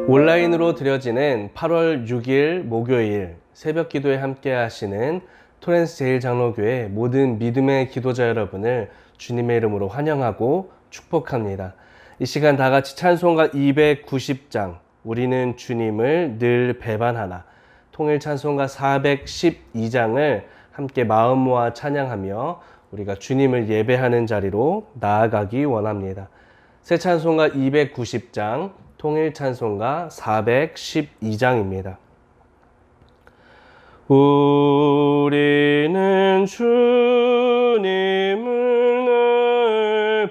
온라인으로 드려지는 8월 6일 목요일 새벽 기도에 함께 하시는 토렌스 제일장로교회 모든 믿음의 기도자 여러분을 주님의 이름으로 환영하고 축복합니다. 이 시간 다 같이 찬송가 290장 우리는 주님을 늘 배반하나, 통일 찬송가 412장을 함께 마음 모아 찬양하며 우리가 주님을 예배하는 자리로 나아가기 원합니다. 새 찬송가 290장, 통일 찬송가 412장입니다. 우리는 주님을 늘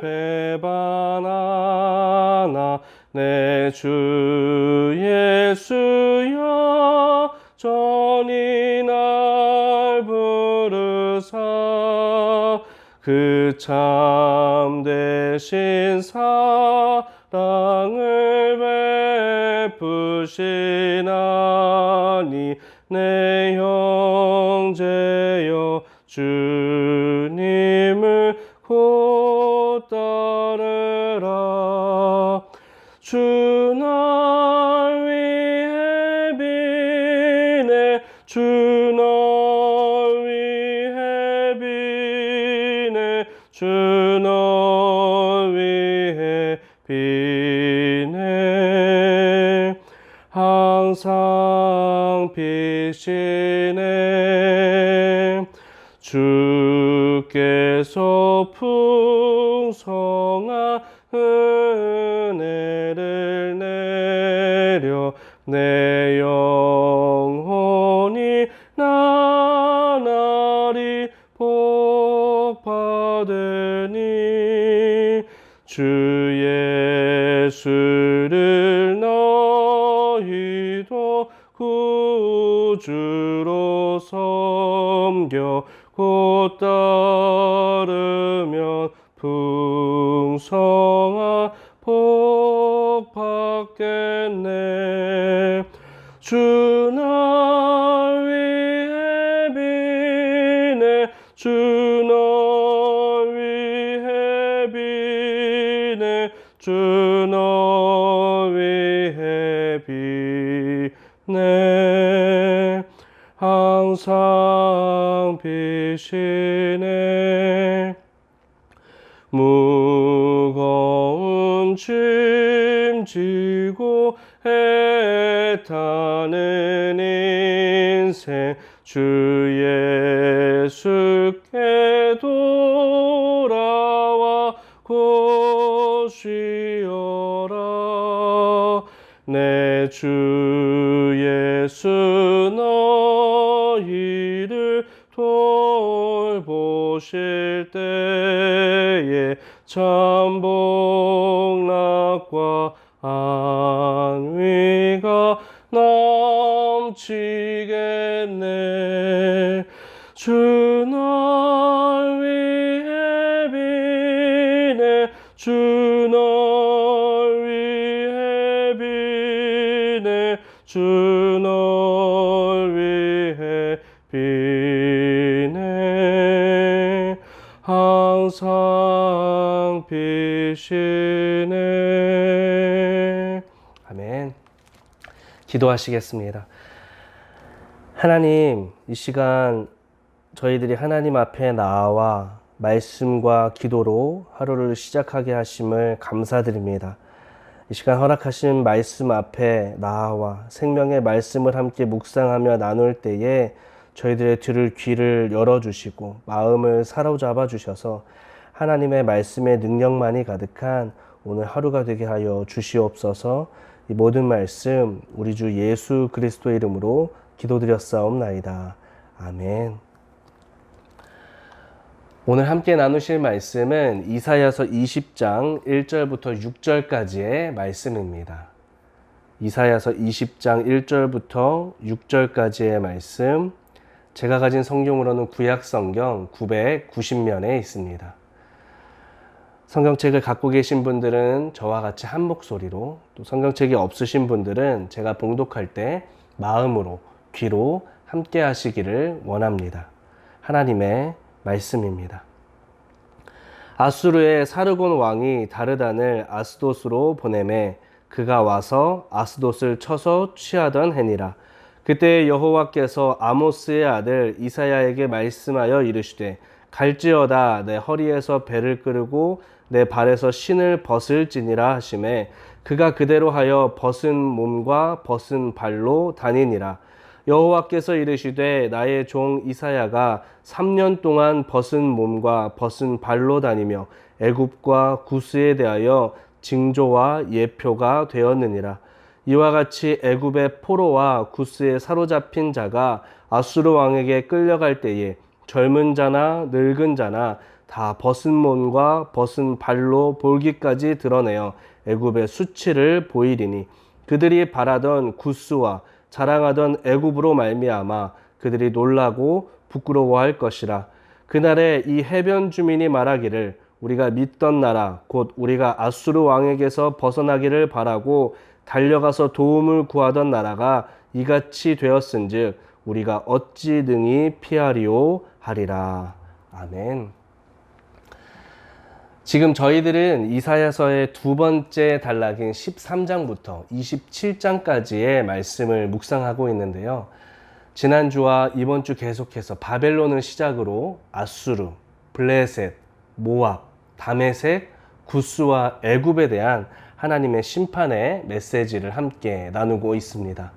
배반하나, 내 주 예수여 전히 날 부르사, 그 참되신 사랑을 베푸시나니, 내 형제여 주님을 곧 따르라. 주 날 위해 비네, 주 날 위해 비네, 주 날 위해 비네. 항상 비시네. 주께서 풍성한 은혜를 내려 내 영혼이 나날이 복 받으니, 주 예수를 너희도 구주로 섬겨 곧 따르면 풍성한 복 받겠네. 주 날 위해 비네, 주 날 위해 비네, 주 날 위해 비네. 항상 비시네. 무거운 짐 지고 애타는 인생, 주 예수께 돌아와 곧 쉬어라. 내 주 예수 너희를 돌보실 때에 참 복락과 안위가 넘치겠네. 주 날 위해 비네, 주 날 위해 비네, 주 날 위해 비네. 항상 비시네. 아멘. 기도하시겠습니다. 하나님, 이 시간 저희들이 하나님 앞에 나와 말씀과 기도로 하루를 시작하게 하심을 감사드립니다. 이 시간 허락하신 말씀 앞에 나와 생명의 말씀을 함께 묵상하며 나눌 때에 저희들의 들을 귀를 열어주시고 마음을 사로잡아 주셔서 하나님의 말씀의 능력만이 가득한 오늘 하루가 되게 하여 주시옵소서. 이 모든 말씀 우리 주 예수 그리스도의 이름으로 기도드렸사옵나이다. 아멘. 오늘 함께 나누실 말씀은 이사야서 20장 1절부터 6절까지의 말씀입니다. 이사야서 20장 1절부터 6절까지의 말씀, 제가 가진 성경으로는 구약성경 990면에 있습니다. 성경책을 갖고 계신 분들은 저와 같이 한 목소리로, 또 성경책이 없으신 분들은 제가 봉독할 때 마음으로, 귀로 함께 하시기를 원합니다. 하나님의 말씀입니다. 아수르의 사르곤 왕이 다르단을 아스돗으로 보내매 그가 와서 아스돗을 쳐서 취하던 해니라. 그때 여호와께서 아모스의 아들 이사야에게 말씀하여 이르시되 갈지어다 내 허리에서 배를 끄르고 내 발에서 신을 벗을지니라 하시매 그가 그대로 하여 벗은 몸과 벗은 발로 다니니라. 여호와께서 이르시되 나의 종 이사야가 3년 동안 벗은 몸과 벗은 발로 다니며 애굽과 구스에 대하여 징조와 예표가 되었느니라. 이와 같이 애굽의 포로와 구스에 사로잡힌 자가 아수르 왕에게 끌려갈 때에 젊은 자나 늙은 자나 다 벗은 몸과 벗은 발로 볼기까지 드러내어 애굽의 수치를 보이리니 그들이 바라던 구스와 자랑하던 애굽으로 말미암아 그들이 놀라고 부끄러워할 것이라. 그날에 이 해변 주민이 말하기를 우리가 믿던 나라 곧 우리가 아수르 왕에게서 벗어나기를 바라고 달려가서 도움을 구하던 나라가 이같이 되었은즉 우리가 어찌 능히 피하리오 하리라. 아멘. 지금 저희들은 이사야서의 두 번째 단락인 13장부터 27장까지의 말씀을 묵상하고 있는데요. 지난주와 이번 주 계속해서 바벨론을 시작으로 아수르, 블레셋, 모압, 다메섹, 구스와 애굽에 대한 하나님의 심판의 메시지를 함께 나누고 있습니다.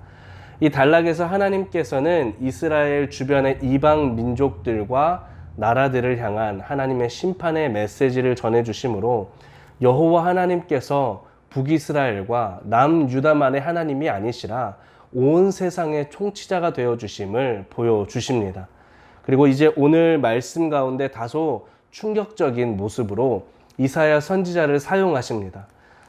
이 단락에서 하나님께서는 이스라엘 주변의 이방 민족들과 나라들을 향한 하나님의 심판의 메시지를 전해주시므로 여호와 하나님께서 북이스라엘과 남유다만의 하나님이 아니시라 온 세상의 통치자가 되어주심을 보여주십니다. 그리고 이제 오늘 말씀 가운데 다소 충격적인 모습으로 이사야 선지자를 사용하십니다.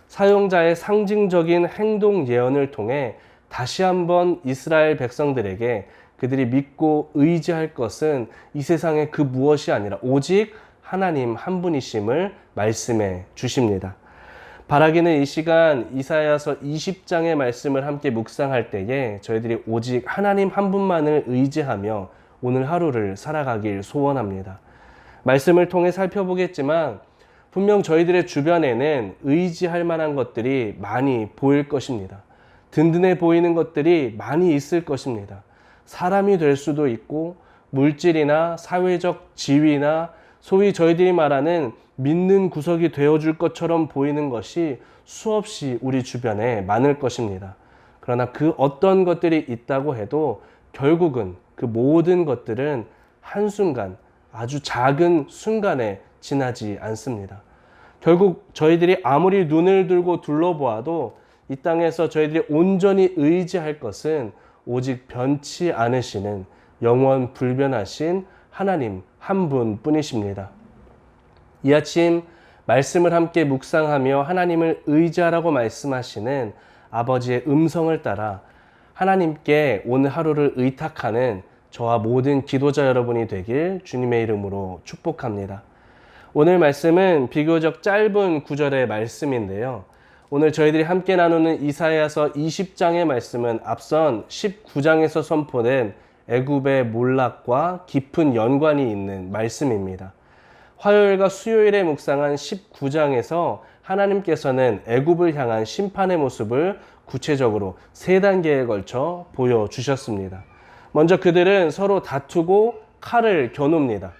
사용자의 상징적인 행동 예언을 통해 다시 한번 이스라엘 백성들에게 그들이 믿고 의지할 것은 이 세상의 그 무엇이 아니라 오직 하나님 한 분이심을 말씀해 주십니다. 바라기는 이 시간 이사야서 20장의 말씀을 함께 묵상할 때에 저희들이 오직 하나님 한 분만을 의지하며 오늘 하루를 살아가길 소원합니다. 말씀을 통해 살펴보겠지만 분명 저희들의 주변에는 의지할 만한 것들이 많이 보일 것입니다. 든든해 보이는 것들이 많이 있을 것입니다. 사람이 될 수도 있고 물질이나 사회적 지위나 소위 저희들이 말하는 믿는 구석이 되어줄 것처럼 보이는 것이 수없이 우리 주변에 많을 것입니다. 그러나 그 어떤 것들이 있다고 해도 결국은 그 모든 것들은 한순간 아주 작은 순간에 지나지 않습니다. 결국 저희들이 아무리 눈을 들고 둘러보아도 이 땅에서 저희들이 온전히 의지할 것은 오직 변치 않으시는 영원 불변하신 하나님 한 분뿐이십니다. 이 아침 말씀을 함께 묵상하며 하나님을 의지하라고 말씀하시는 아버지의 음성을 따라 하나님께 오늘 하루를 의탁하는 저와 모든 기도자 여러분이 되길 주님의 이름으로 축복합니다. 오늘 말씀은 비교적 짧은 구절의 말씀인데요. 오늘 저희들이 함께 나누는 이사야서 20장의 말씀은 앞선 19장에서 선포된 애굽의 몰락과 깊은 연관이 있는 말씀입니다. 화요일과 수요일에 묵상한 19장에서 하나님께서는 애굽을 향한 심판의 모습을 구체적으로 3단계에 걸쳐 보여주셨습니다. 먼저 그들은 서로 다투고 칼을 겨눕니다.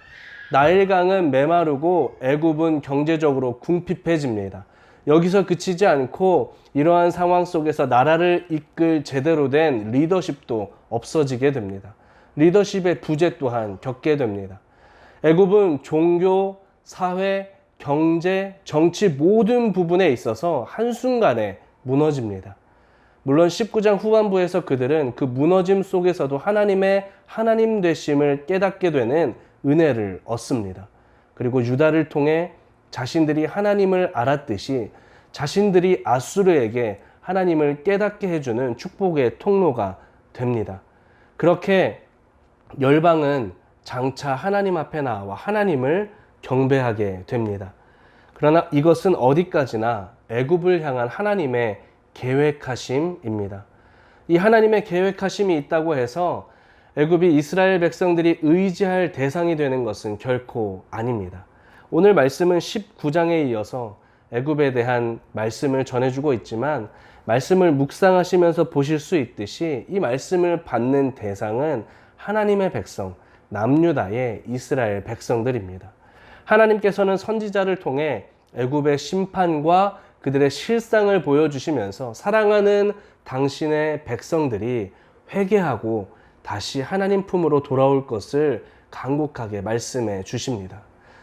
나일강은 메마르고 애굽은 경제적으로 궁핍해집니다. 여기서 그치지 않고 이러한 상황 속에서 나라를 이끌 제대로 된 리더십도 없어지게 됩니다. 리더십의 부재 또한 겪게 됩니다. 애굽은 종교, 사회, 경제, 정치 모든 부분에 있어서 한순간에 무너집니다. 물론 19장 후반부에서 그들은 그 무너짐 속에서도 하나님의 하나님 되심을 깨닫게 되는 은혜를 얻습니다. 그리고 유다를 통해 자신들이 하나님을 알았듯이 자신들이 아수르에게 하나님을 깨닫게 해주는 축복의 통로가 됩니다. 그렇게 열방은 장차 하나님 앞에 나와 하나님을 경배하게 됩니다. 그러나 이것은 어디까지나 애굽을 향한 하나님의 계획하심입니다. 이 하나님의 계획하심이 있다고 해서 애굽이 이스라엘 백성들이 의지할 대상이 되는 것은 결코 아닙니다. 오늘 말씀은 19장에 이어서 애굽에 대한 말씀을 전해주고 있지만 말씀을 묵상하시면서 보실 수 있듯이 이 말씀을 받는 대상은 하나님의 백성, 남유다의 이스라엘 백성들입니다. 하나님께서는 선지자를 통해 애굽의 심판과 그들의 실상을 보여주시면서 사랑하는 당신의 백성들이 회개하고 다시 하나님 품으로 돌아올 것을 간곡하게 말씀해 주십니다.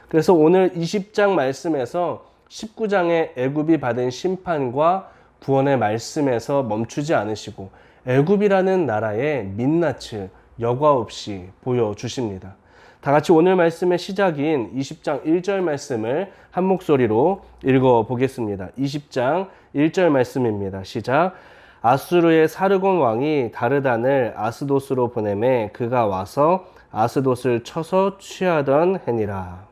그래서 오늘 20장 말씀에서 19장의 애굽이 받은 심판과 구원의 말씀에서 멈추지 않으시고 애굽이라는 나라의 민낯을 여과 없이 보여주십니다. 다 같이 오늘 말씀의 시작인 20장 1절 말씀을 한 목소리로 읽어보겠습니다. 20장 1절 말씀입니다. 시작. 아수르의 사르곤 왕이 다르단을 아스돗으로 보내매 그가 와서 아스돗을 쳐서 취하던 해니라.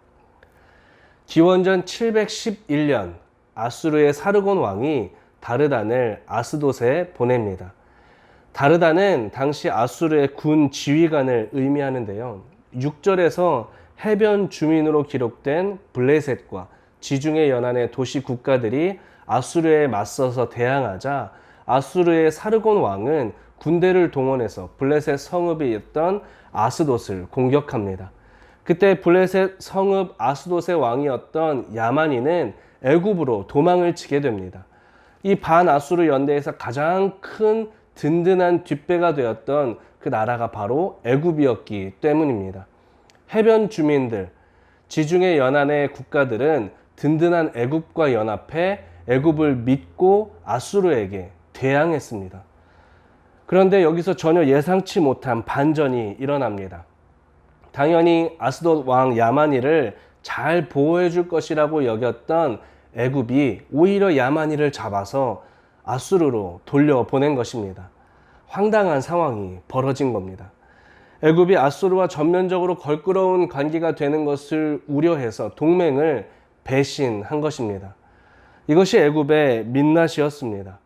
기원전 711년 아수르의 사르곤 왕이 다르단을 아스돗에 보냅니다. 다르단은 당시 아수르의 군 지휘관을 의미하는데요. 6절에서 해변 주민으로 기록된 블레셋과 지중해 연안의 도시 국가들이 아수르에 맞서서 대항하자 아수르의 사르곤 왕은 군대를 동원해서 블레셋 성읍이었던 아스돗을 공격합니다. 그때 블레셋 성읍 아스돗의 왕이었던 야만이는 애굽으로 도망을 치게 됩니다. 이 반아수르 연대에서 가장 큰 든든한 뒷배가 되었던 그 나라가 바로 애굽이었기 때문입니다. 해변 주민들, 지중해 연안의 국가들은 든든한 애굽과 연합해 애굽을 믿고 아수르에게 대항했습니다. 그런데 여기서 전혀 예상치 못한 반전이 일어납니다. 당연히 아스돗 왕 야마니를 잘 보호해 줄 것이라고 여겼던 애굽이 오히려 야마니를 잡아서 아수르로 돌려보낸 것입니다. 황당한 상황이 벌어진 겁니다. 애굽이 아수르와 전면적으로 걸끄러운 관계가 되는 것을 우려해서 동맹을 배신한 것입니다. 이것이 애굽의 민낯이었습니다.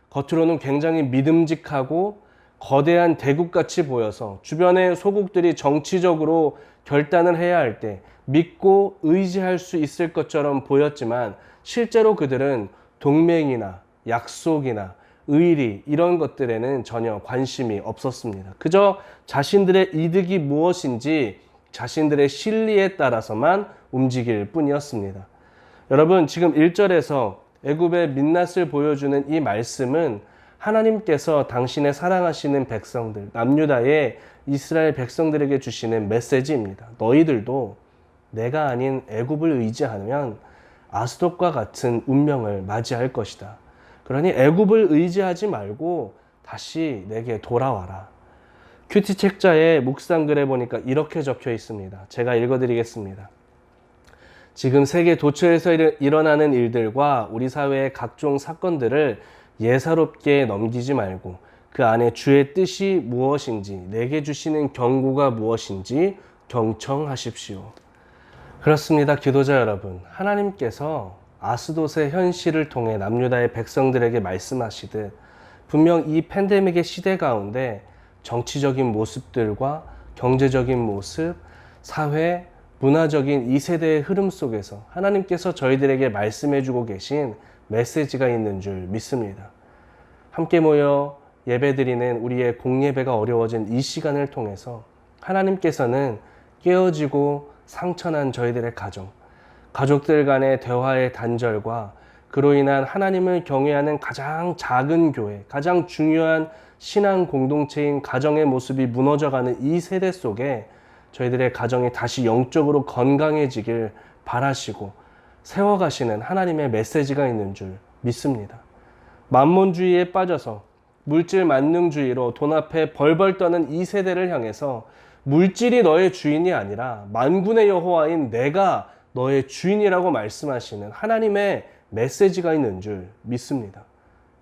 겉으로는 굉장히 믿음직하고 거대한 대국같이 보여서 주변의 소국들이 정치적으로 결단을 해야 할 때 믿고 의지할 수 있을 것처럼 보였지만 실제로 그들은 동맹이나 약속이나 의리 이런 것들에는 전혀 관심이 없었습니다. 그저 자신들의 이득이 무엇인지 자신들의 실리에 따라서만 움직일 뿐이었습니다. 여러분, 지금 1절에서 애굽의 민낯을 보여주는 이 말씀은 하나님께서 당신의 사랑하시는 백성들, 남유다의 이스라엘 백성들에게 주시는 메시지입니다. 너희들도 내가 아닌 애굽을 의지하면 아스돗과 같은 운명을 맞이할 것이다. 그러니 애굽을 의지하지 말고 다시 내게 돌아와라. 큐티 책자의 묵상글에 보니까 이렇게 적혀 있습니다. 제가 읽어드리겠습니다. 지금 세계 도처에서 일어나는 일들과 우리 사회의 각종 사건들을 예사롭게 넘기지 말고 그 안에 주의 뜻이 무엇인지, 내게 주시는 경고가 무엇인지 경청하십시오. 그렇습니다, 기도자 여러분. 하나님께서 아스돗의 현실을 통해 남유다의 백성들에게 말씀하시듯 분명 이 팬데믹의 시대 가운데 정치적인 모습들과 경제적인 모습, 사회, 문화적인 이 세대의 흐름 속에서 하나님께서 저희들에게 말씀해주고 계신 메시지가 있는 줄 믿습니다. 함께 모여 예배드리는 우리의 공예배가 어려워진 이 시간을 통해서 하나님께서는 깨어지고 상처난 저희들의 가정, 가족들 간의 대화의 단절과 그로 인한 하나님을 경외하는 가장 작은 교회, 가장 중요한 신앙 공동체인 가정의 모습이 무너져가는 이 세대 속에 저희들의 가정이 다시 영적으로 건강해지길 바라시고 세워가시는 하나님의 메시지가 있는 줄 믿습니다. 만몬주의에 빠져서 물질 만능주의로 돈 앞에 벌벌 떠는 이 세대를 향해서 물질이 너의 주인이 아니라 만군의 여호와인 내가 너의 주인이라고 말씀하시는 하나님의 메시지가 있는 줄 믿습니다.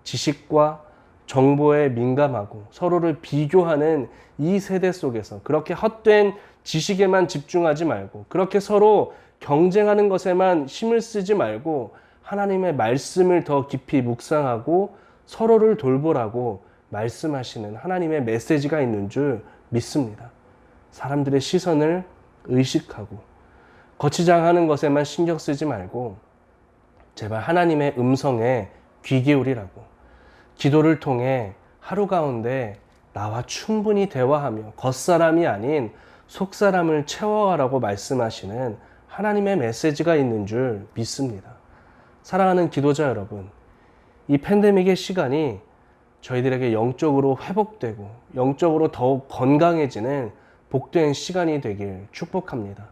지식과 정보에 민감하고 서로를 비교하는 이 세대 속에서 그렇게 헛된 지식에만 집중하지 말고 그렇게 서로 경쟁하는 것에만 힘을 쓰지 말고 하나님의 말씀을 더 깊이 묵상하고 서로를 돌보라고 말씀하시는 하나님의 메시지가 있는 줄 믿습니다. 사람들의 시선을 의식하고 거치장하는 것에만 신경 쓰지 말고 제발 하나님의 음성에 귀 기울이라고 기도를 통해 하루 가운데 나와 충분히 대화하며 겉사람이 아닌 속사람을 채워가라고 말씀하시는 하나님의 메시지가 있는 줄 믿습니다. 사랑하는 기도자 여러분, 이 팬데믹의 시간이 저희들에게 영적으로 회복되고 영적으로 더욱 건강해지는 복된 시간이 되길 축복합니다.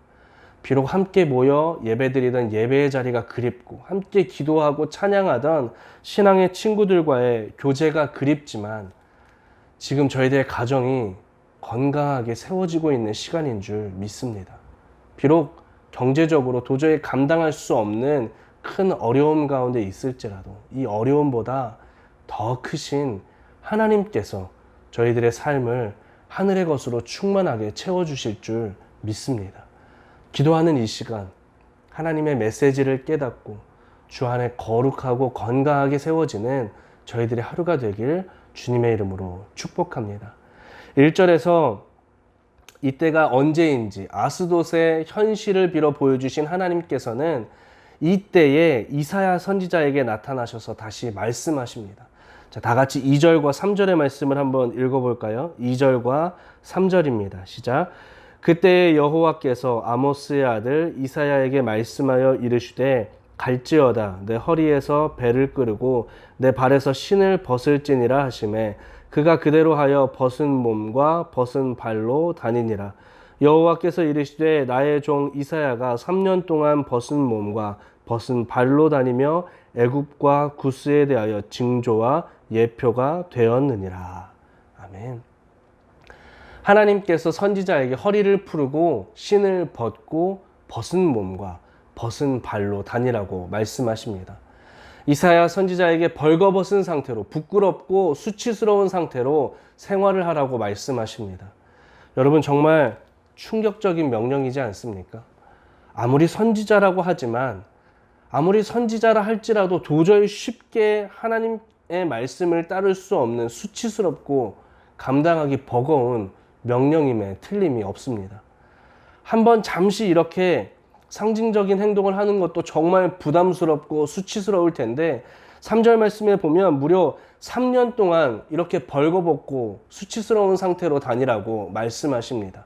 비록 함께 모여 예배드리던 예배의 자리가 그립고 함께 기도하고 찬양하던 신앙의 친구들과의 교제가 그립지만 지금 저희들의 가정이 건강하게 세워지고 있는 시간인 줄 믿습니다. 비록 경제적으로 도저히 감당할 수 없는 큰 어려움 가운데 있을지라도 이 어려움보다 더 크신 하나님께서 저희들의 삶을 하늘의 것으로 충만하게 채워주실 줄 믿습니다. 기도하는 이 시간 하나님의 메시지를 깨닫고 주 안에 거룩하고 건강하게 세워지는 저희들의 하루가 되길 주님의 이름으로 축복합니다. 1절에서 이때가 언제인지 아스돗의 현실을 빌어 보여주신 하나님께서는 이때에 이사야 선지자에게 나타나셔서 다시 말씀하십니다. 자, 다 같이 2절과 3절의 말씀을 한번 읽어볼까요? 2절과 3절입니다. 시작. 그때 여호와께서 아모스의 아들 이사야에게 말씀하여 이르시되 갈지어다 내 허리에서 배를 끄르고 내 발에서 신을 벗을지니라 하시매 그가 그대로 하여 벗은 몸과 벗은 발로 다니니라. 여호와께서 이르시되 나의 종 이사야가 3년 동안 벗은 몸과 벗은 발로 다니며 애굽과 구스에 대하여 징조와 예표가 되었느니라. 아멘. 하나님께서 선지자에게 허리를 풀고 신을 벗고 벗은 몸과 벗은 발로 다니라고 말씀하십니다. 이사야 선지자에게 벌거벗은 상태로 부끄럽고 수치스러운 상태로 생활을 하라고 말씀하십니다. 여러분 정말 충격적인 명령이지 않습니까? 아무리 선지자라고 하지만 아무리 선지자라 할지라도 도저히 쉽게 하나님의 말씀을 따를 수 없는 수치스럽고 감당하기 버거운 명령임에 틀림이 없습니다. 한번 잠시 이렇게 상징적인 행동을 하는 것도 정말 부담스럽고 수치스러울 텐데 3절 말씀에 보면 무려 3년 동안 이렇게 벌거벗고 수치스러운 상태로 다니라고 말씀하십니다.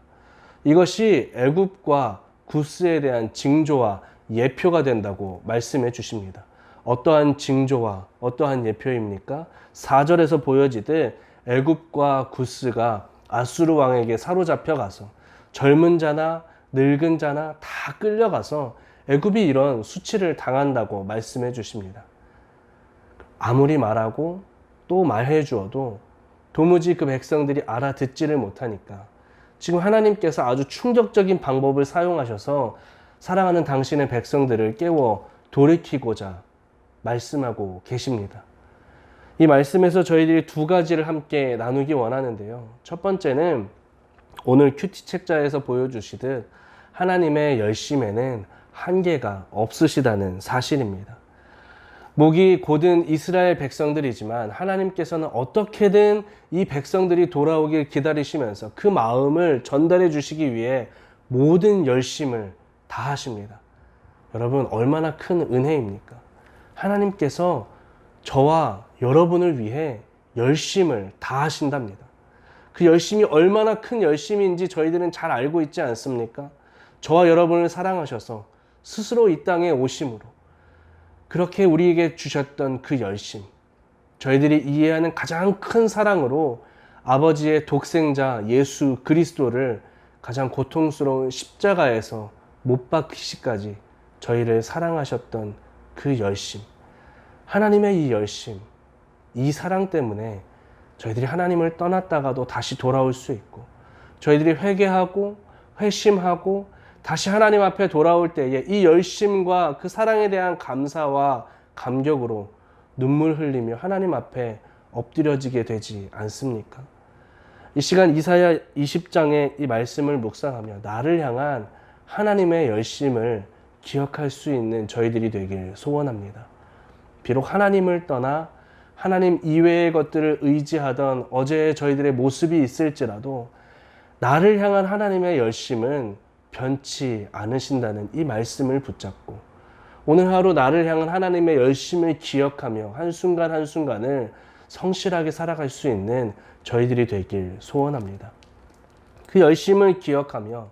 이것이 애굽과 구스에 대한 징조와 예표가 된다고 말씀해 주십니다. 어떠한 징조와 어떠한 예표입니까? 4절에서 보여지듯 애굽과 구스가 아수르 왕에게 사로잡혀 가서 젊은 자나 늙은 자나 다 끌려가서 애굽이 이런 수치를 당한다고 말씀해 주십니다. 아무리 말하고 또 말해 주어도 도무지 그 백성들이 알아듣지를 못하니까 지금 하나님께서 아주 충격적인 방법을 사용하셔서 사랑하는 당신의 백성들을 깨워 돌이키고자 말씀하고 계십니다. 이 말씀에서 저희들이 두 가지를 함께 나누기 원하는데요. 첫 번째는 오늘 큐티 책자에서 보여주시듯 하나님의 열심에는 한계가 없으시다는 사실입니다. 목이 곧은 이스라엘 백성들이지만 하나님께서는 어떻게든 이 백성들이 돌아오길 기다리시면서 그 마음을 전달해 주시기 위해 모든 열심을 다하십니다. 여러분 얼마나 큰 은혜입니까? 하나님께서 저와 여러분을 위해 열심을 다하신답니다. 그 열심이 얼마나 큰 열심인지 저희들은 잘 알고 있지 않습니까? 저와 여러분을 사랑하셔서 스스로 이 땅에 오심으로 그렇게 우리에게 주셨던 그 열심, 저희들이 이해하는 가장 큰 사랑으로 아버지의 독생자 예수 그리스도를 가장 고통스러운 십자가에서 못 박히시까지 저희를 사랑하셨던 그 열심, 하나님의 이 열심, 이 사랑 때문에 저희들이 하나님을 떠났다가도 다시 돌아올 수 있고 저희들이 회개하고 회심하고 다시 하나님 앞에 돌아올 때에 이 열심과 그 사랑에 대한 감사와 감격으로 눈물 흘리며 하나님 앞에 엎드려지게 되지 않습니까? 이 시간 이사야 20장의 이 말씀을 묵상하며 나를 향한 하나님의 열심을 기억할 수 있는 저희들이 되길 소원합니다. 비록 하나님을 떠나 하나님 이외의 것들을 의지하던 어제의 저희들의 모습이 있을지라도 나를 향한 하나님의 열심은 변치 않으신다는 이 말씀을 붙잡고 오늘 하루 나를 향한 하나님의 열심을 기억하며 한순간 한순간을 성실하게 살아갈 수 있는 저희들이 되길 소원합니다. 그 열심을 기억하며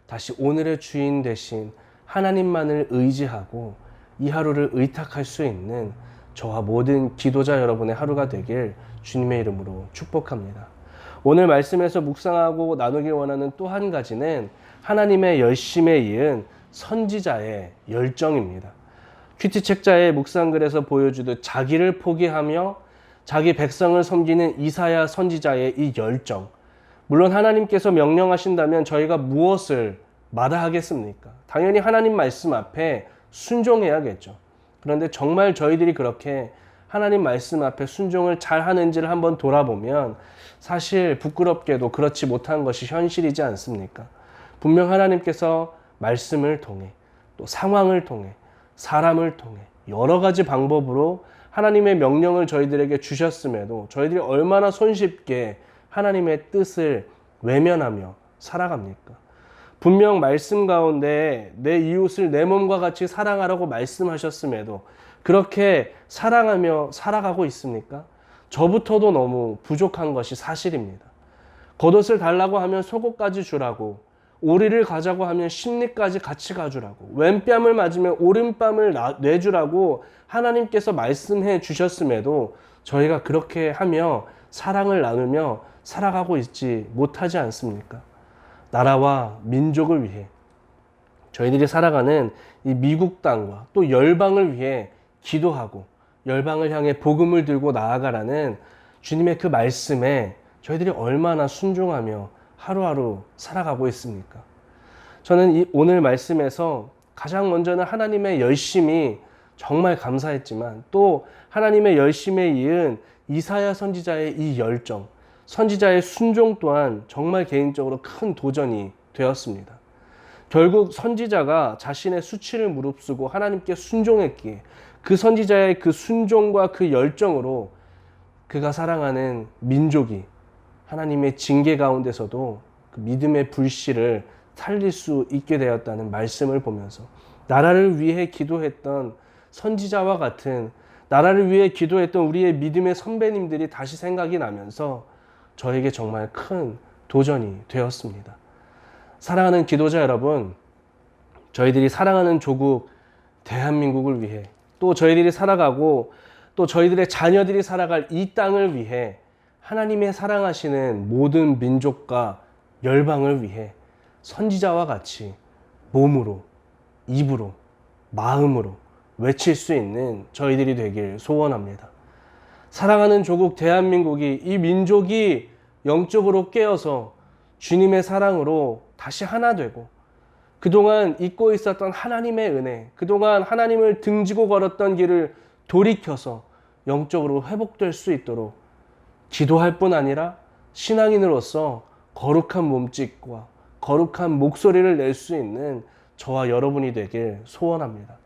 다시 오늘의 주인 되신 하나님만을 의지하고 이 하루를 의탁할 수 있는 저와 모든 기도자 여러분의 하루가 되길 주님의 이름으로 축복합니다. 오늘 말씀에서 묵상하고 나누길 원하는 또 한 가지는 하나님의 열심에 이은 선지자의 열정입니다. 큐티 책자의 묵상글에서 보여주듯 자기를 포기하며 자기 백성을 섬기는 이사야 선지자의 이 열정. 물론 하나님께서 명령하신다면 저희가 무엇을 마다하겠습니까? 당연히 하나님 말씀 앞에 순종해야겠죠. 그런데 정말 저희들이 그렇게 하나님 말씀 앞에 순종을 잘 하는지를 한번 돌아보면 사실 부끄럽게도 그렇지 못한 것이 현실이지 않습니까? 분명 하나님께서 말씀을 통해 또 상황을 통해 사람을 통해 여러 가지 방법으로 하나님의 명령을 저희들에게 주셨음에도 저희들이 얼마나 손쉽게 하나님의 뜻을 외면하며 살아갑니까? 분명 말씀 가운데 내 이웃을 내 몸과 같이 사랑하라고 말씀하셨음에도 그렇게 사랑하며 살아가고 있습니까? 저부터도 너무 부족한 것이 사실입니다. 겉옷을 달라고 하면 속옷까지 주라고, 오리를 가자고 하면 심리까지 같이 가주라고, 왼뺨을 맞으면 오른뺨을 내주라고 하나님께서 말씀해 주셨음에도 저희가 그렇게 하며 사랑을 나누며 살아가고 있지 못하지 않습니까? 나라와 민족을 위해 저희들이 살아가는 이 미국 땅과 또 열방을 위해 기도하고 열방을 향해 복음을 들고 나아가라는 주님의 그 말씀에 저희들이 얼마나 순종하며 하루하루 살아가고 있습니까? 저는 이 오늘 말씀에서 가장 먼저는 하나님의 열심이 정말 감사했지만 또 하나님의 열심에 이은 이사야 선지자의 이 열정, 선지자의 순종 또한 정말 개인적으로 큰 도전이 되었습니다. 결국 선지자가 자신의 수치를 무릅쓰고 하나님께 순종했기에 그 선지자의 그 순종과 그 열정으로 그가 사랑하는 민족이 하나님의 징계 가운데서도 그 믿음의 불씨를 살릴 수 있게 되었다는 말씀을 보면서 나라를 위해 기도했던 선지자와 같은 나라를 위해 기도했던 우리의 믿음의 선배님들이 다시 생각이 나면서 저에게 정말 큰 도전이 되었습니다. 사랑하는 기도자 여러분, 저희들이 사랑하는 조국 대한민국을 위해 또 저희들이 살아가고 또 저희들의 자녀들이 살아갈 이 땅을 위해 하나님의 사랑하시는 모든 민족과 열방을 위해 선지자와 같이 몸으로, 입으로, 마음으로 외칠 수 있는 저희들이 되길 소원합니다. 사랑하는 조국 대한민국이 이 민족이 영적으로 깨어서 주님의 사랑으로 다시 하나 되고 그동안 잊고 있었던 하나님의 은혜, 그동안 하나님을 등지고 걸었던 길을 돌이켜서 영적으로 회복될 수 있도록 기도할 뿐 아니라 신앙인으로서 거룩한 몸짓과 거룩한 목소리를 낼 수 있는 저와 여러분이 되길 소원합니다.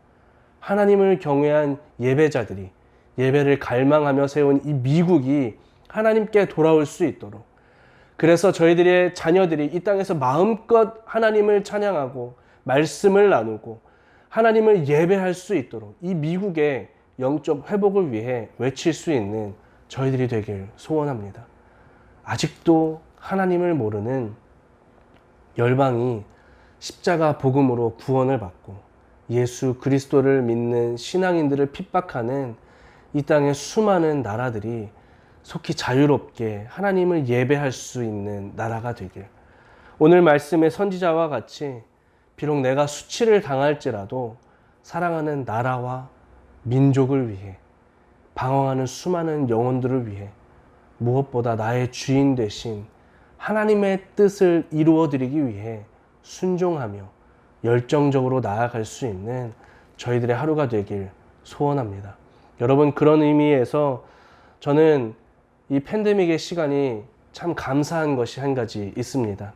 하나님을 경외한 예배자들이 예배를 갈망하며 세운 이 미국이 하나님께 돌아올 수 있도록, 그래서 저희들의 자녀들이 이 땅에서 마음껏 하나님을 찬양하고 말씀을 나누고 하나님을 예배할 수 있도록 이 미국의 영적 회복을 위해 외칠 수 있는 저희들이 되길 소원합니다. 아직도 하나님을 모르는 열방이 십자가 복음으로 구원을 받고 예수 그리스도를 믿는 신앙인들을 핍박하는 이 땅의 수많은 나라들이 속히 자유롭게 하나님을 예배할 수 있는 나라가 되길, 오늘 말씀의 선지자와 같이 비록 내가 수치를 당할지라도 사랑하는 나라와 민족을 위해 방황하는 수많은 영혼들을 위해 무엇보다 나의 주인 되신 하나님의 뜻을 이루어드리기 위해 순종하며 열정적으로 나아갈 수 있는 저희들의 하루가 되길 소원합니다. 여러분, 그런 의미에서 저는 이 팬데믹의 시간이 참 감사한 것이 한 가지 있습니다.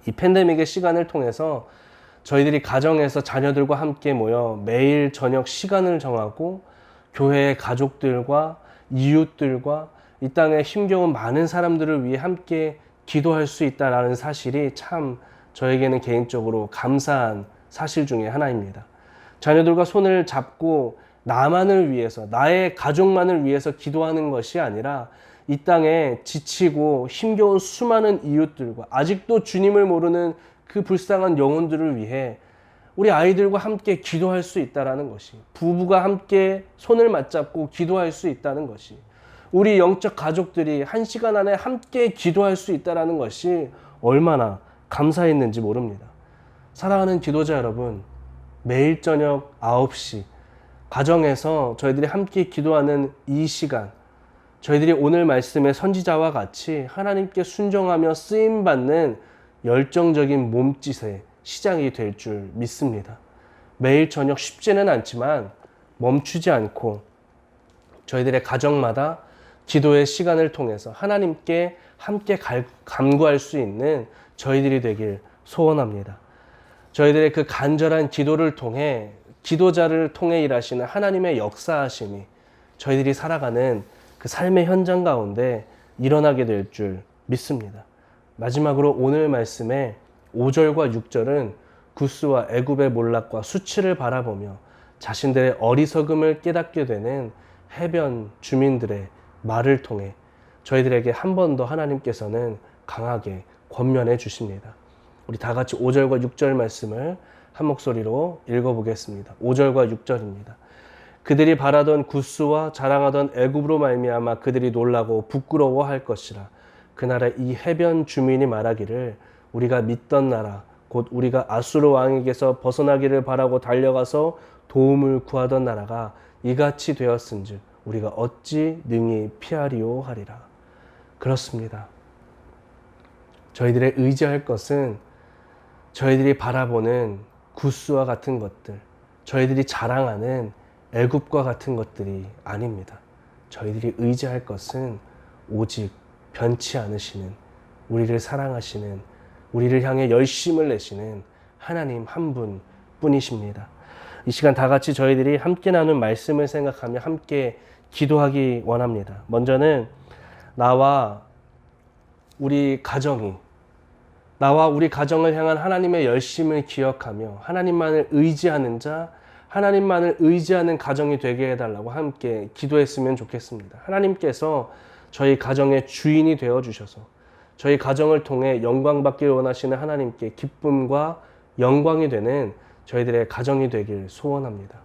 이 팬데믹의 시간을 통해서 저희들이 가정에서 자녀들과 함께 모여 매일 저녁 시간을 정하고 교회의 가족들과 이웃들과 이 땅에 힘겨운 많은 사람들을 위해 함께 기도할 수 있다는 사실이 참 저에게는 개인적으로 감사한 사실 중에 하나입니다. 자녀들과 손을 잡고 나만을 위해서, 나의 가족만을 위해서 기도하는 것이 아니라 이 땅에 지치고 힘겨운 수많은 이웃들과 아직도 주님을 모르는 그 불쌍한 영혼들을 위해 우리 아이들과 함께 기도할 수 있다는 것이, 부부가 함께 손을 맞잡고 기도할 수 있다는 것이, 우리 영적 가족들이 1시간 안에 함께 기도할 수 있다는 것이 얼마나 감사했는지 모릅니다. 사랑하는 기도자 여러분, 매일 저녁 9시 가정에서 저희들이 함께 기도하는 이 시간, 저희들이 오늘 말씀의 선지자와 같이 하나님께 순종하며 쓰임받는 열정적인 몸짓의 시작이 될 줄 믿습니다. 매일 저녁 쉽지는 않지만 멈추지 않고 저희들의 가정마다 기도의 시간을 통해서 하나님께 함께 간구할 수 있는 저희들이 되길 소원합니다. 저희들의 그 간절한 기도를 통해, 기도자를 통해 일하시는 하나님의 역사하심이 저희들이 살아가는 그 삶의 현장 가운데 일어나게 될 줄 믿습니다. 마지막으로 오늘 말씀의 5절과 6절은 구스와 애굽의 몰락과 수치를 바라보며 자신들의 어리석음을 깨닫게 되는 해변 주민들의 말을 통해 저희들에게 한 번 더 하나님께서는 강하게 권면해 주십니다. 우리 다 같이 5절과 6절 말씀을 한 목소리로 읽어보겠습니다. 5절과 6절입니다. 그들이 바라던 구스와 자랑하던 애굽으로 말미암아 그들이 놀라고 부끄러워할 것이라. 그날에 이 해변 주민이 말하기를 우리가 믿던 나라 곧 우리가 아수르 왕에게서 벗어나기를 바라고 달려가서 도움을 구하던 나라가 이같이 되었은즉 우리가 어찌 능히 피하리오 하리라. 그렇습니다. 저희들의 의지할 것은 저희들이 바라보는 구스와 같은 것들, 저희들이 자랑하는 애굽과 같은 것들이 아닙니다. 저희들이 의지할 것은 오직 변치 않으시는, 우리를 사랑하시는, 우리를 향해 열심을 내시는 하나님 한 분 뿐이십니다. 이 시간 다 같이 저희들이 함께 나눈 말씀을 생각하며 함께 기도하기 원합니다. 먼저는 나와 우리 가정을 향한 하나님의 열심을 기억하며 하나님만을 의지하는 자, 하나님만을 의지하는 가정이 되게 해달라고 함께 기도했으면 좋겠습니다. 하나님께서 저희 가정의 주인이 되어주셔서 저희 가정을 통해 영광 받기를 원하시는 하나님께 기쁨과 영광이 되는 저희들의 가정이 되길 소원합니다.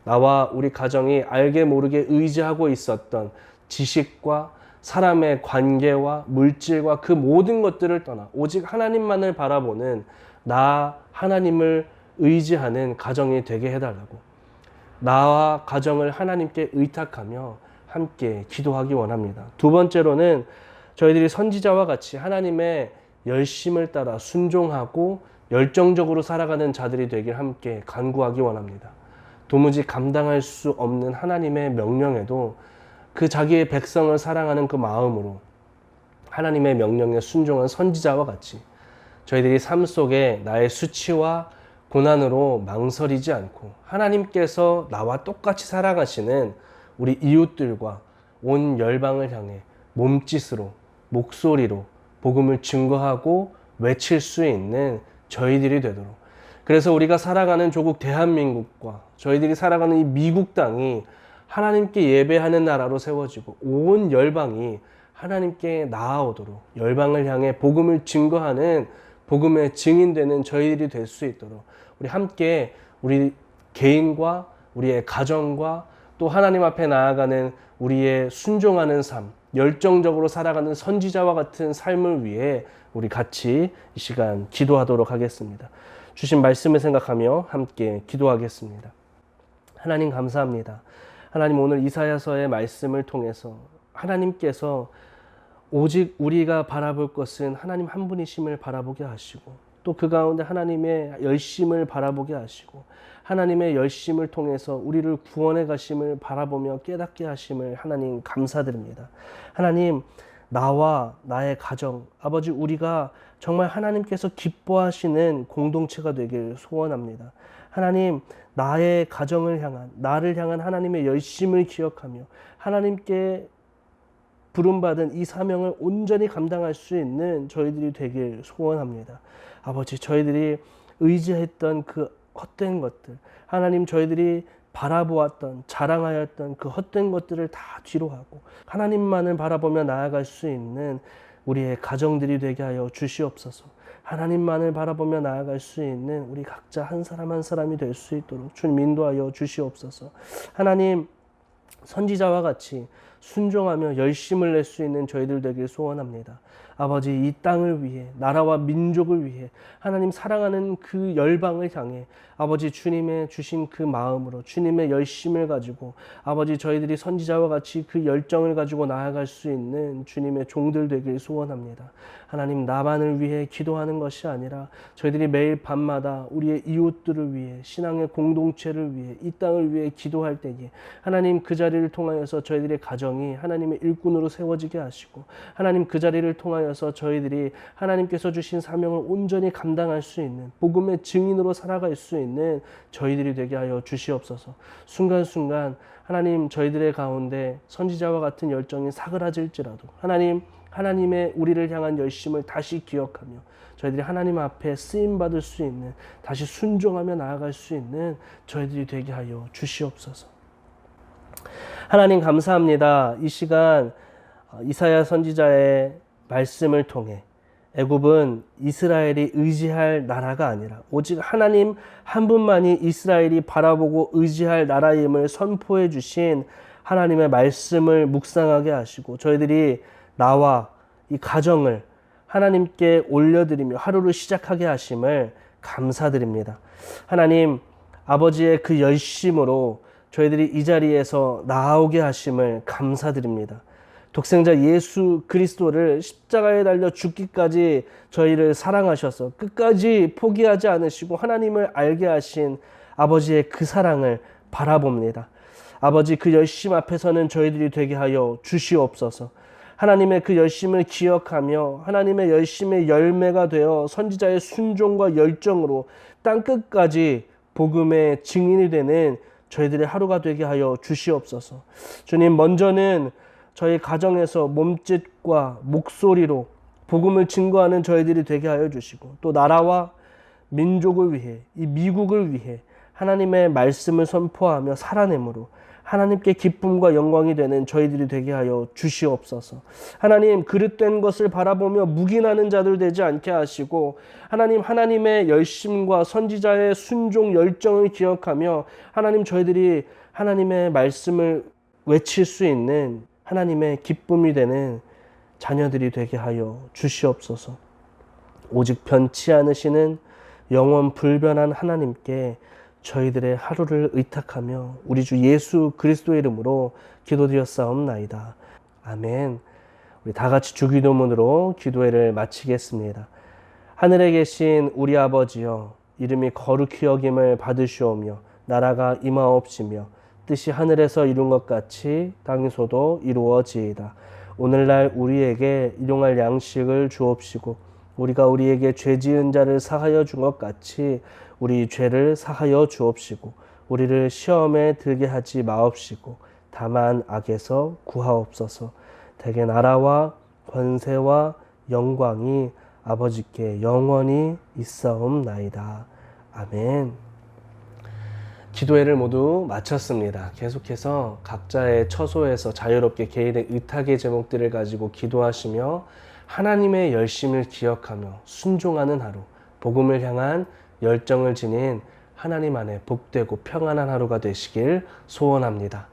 나와 우리 가정이 알게 모르게 의지하고 있었던 지식과 사람의 관계와 물질과 그 모든 것들을 떠나 오직 하나님만을 바라보는 나 하나님을 의지하는 가정이 되게 해달라고, 나와 가정을 하나님께 의탁하며 함께 기도하기 원합니다. 두 번째로는 저희들이 선지자와 같이 하나님의 열심을 따라 순종하고 열정적으로 살아가는 자들이 되길 함께 간구하기 원합니다. 도무지 감당할 수 없는 하나님의 명령에도 그 자기의 백성을 사랑하는 그 마음으로 하나님의 명령에 순종한 선지자와 같이 저희들이 삶 속에 나의 수치와 고난으로 망설이지 않고 하나님께서 나와 똑같이 사랑하시는 우리 이웃들과 온 열방을 향해 몸짓으로, 목소리로 복음을 증거하고 외칠 수 있는 저희들이 되도록, 그래서 우리가 살아가는 조국 대한민국과 저희들이 살아가는 이 미국 땅이 하나님께 예배하는 나라로 세워지고 온 열방이 하나님께 나아오도록, 열방을 향해 복음을 증거하는 복음의 증인되는 저희들이 될 수 있도록 우리 함께 우리 개인과 우리의 가정과 또 하나님 앞에 나아가는 우리의 순종하는 삶, 열정적으로 살아가는 선지자와 같은 삶을 위해 우리 같이 이 시간 기도하도록 하겠습니다. 주신 말씀을 생각하며 함께 기도하겠습니다. 하나님 감사합니다. 하나님 오늘 이사야서의 말씀을 통해서 하나님께서 오직 우리가 바라볼 것은 하나님 한 분이심을 바라보게 하시고 또 그 가운데 하나님의 열심을 바라보게 하시고 하나님의 열심을 통해서 우리를 구원해 가심을 바라보며 깨닫게 하심을 하나님 감사드립니다. 하나님, 나와 나의 가정, 아버지 우리가 정말 하나님께서 기뻐하시는 공동체가 되길 소원합니다. 하나님, 나의 가정을 향한, 나를 향한 하나님의 열심을 기억하며 하나님께 부름받은 이 사명을 온전히 감당할 수 있는 저희들이 되길 소원합니다. 아버지, 저희들이 의지했던 그 헛된 것들, 하나님 저희들이 바라보았던, 자랑하였던 그 헛된 것들을 다 뒤로 하고 하나님만을 바라보며 나아갈 수 있는 우리의 가정들이 되게 하여 주시옵소서. 하나님만을 바라보며 나아갈 수 있는 우리 각자 한 사람 한 사람이 될 수 있도록 주님 인도하여 주시옵소서. 하나님, 선지자와 같이 순종하며 열심을 낼 수 있는 저희들 되길 소원합니다. 아버지, 이 땅을 위해, 나라와 민족을 위해 하나님 사랑하는 그 열방을 향해 아버지 주님의 주신 그 마음으로 주님의 열심을 가지고 아버지 저희들이 선지자와 같이 그 열정을 가지고 나아갈 수 있는 주님의 종들 되길 소원합니다. 하나님, 나만을 위해 기도하는 것이 아니라 저희들이 매일 밤마다 우리의 이웃들을 위해, 신앙의 공동체를 위해, 이 땅을 위해 기도할 때에 하나님 그 자리를 통하여서 저희들의 가정이 하나님의 일꾼으로 세워지게 하시고 하나님 그 자리를 통하여서 저희들이 하나님께서 주신 사명을 온전히 감당할 수 있는 복음의 증인으로 살아갈 수 있는 저희들이 되게 하여 주시옵소서. 순간순간 하나님 저희들의 가운데 선지자와 같은 열정이 사그라질지라도 하나님의 우리를 향한 열심을 다시 기억하며 저희들이 하나님 앞에 쓰임받을 수 있는, 다시 순종하며 나아갈 수 있는 저희들이 되게 하여 주시옵소서. 하나님 감사합니다. 이 시간 이사야 선지자의 말씀을 통해 애굽은 이스라엘이 의지할 나라가 아니라 오직 하나님 한 분만이 이스라엘이 바라보고 의지할 나라임을 선포해 주신 하나님의 말씀을 묵상하게 하시고 저희들이 나와 이 가정을 하나님께 올려드리며 하루를 시작하게 하심을 감사드립니다. 하나님, 아버지의 그 열심으로 저희들이 이 자리에서 나아오게 하심을 감사드립니다. 독생자 예수 그리스도를 십자가에 달려 죽기까지 저희를 사랑하셔서 끝까지 포기하지 않으시고 하나님을 알게 하신 아버지의 그 사랑을 바라봅니다. 아버지, 그 열심 앞에서는 저희들이 되게 하여 주시옵소서. 하나님의 그 열심을 기억하며 하나님의 열심의 열매가 되어 선지자의 순종과 열정으로 땅 끝까지 복음의 증인이 되는 저희들의 하루가 되게 하여 주시옵소서. 주님, 먼저는 저희 가정에서 몸짓과 목소리로 복음을 증거하는 저희들이 되게 하여 주시고 또 나라와 민족을 위해, 이 미국을 위해 하나님의 말씀을 선포하며 살아내므로 하나님께 기쁨과 영광이 되는 저희들이 되게 하여 주시옵소서. 하나님, 그릇된 것을 바라보며 묵인하는 자들 되지 않게 하시고 하나님의 열심과 선지자의 순종 열정을 기억하며 하나님, 저희들이 하나님의 말씀을 외칠 수 있는 하나님의 기쁨이 되는 자녀들이 되게 하여 주시옵소서. 오직 변치 않으시는 영원 불변한 하나님께 저희들의 하루를 의탁하며 우리 주 예수 그리스도의 이름으로 기도드렸사옵나이다. 아멘. 우리 다 같이 주기도문으로 기도회를 마치겠습니다. 하늘에 계신 우리 아버지여, 이름이 거룩히 여김을 받으시오며 나라가 임하옵시며 뜻이 하늘에서 이룬 것 같이 땅에서도 이루어지이다. 오늘날 우리에게 일용할 양식을 주옵시고 우리가 우리에게 죄 지은 자를 사하여 준 것 같이 우리 죄를 사하여 주옵시고 우리를 시험에 들게 하지 마옵시고 다만 악에서 구하옵소서. 대개 나라와 권세와 영광이 아버지께 영원히 있사옵나이다. 아멘. 기도회를 모두 마쳤습니다. 계속해서 각자의 처소에서 자유롭게 개인의 의탁의 제목들을 가지고 기도하시며 하나님의 열심을 기억하며 순종하는 하루, 복음을 향한 열정을 지닌 하나님 안에 복되고 평안한 하루가 되시길 소원합니다.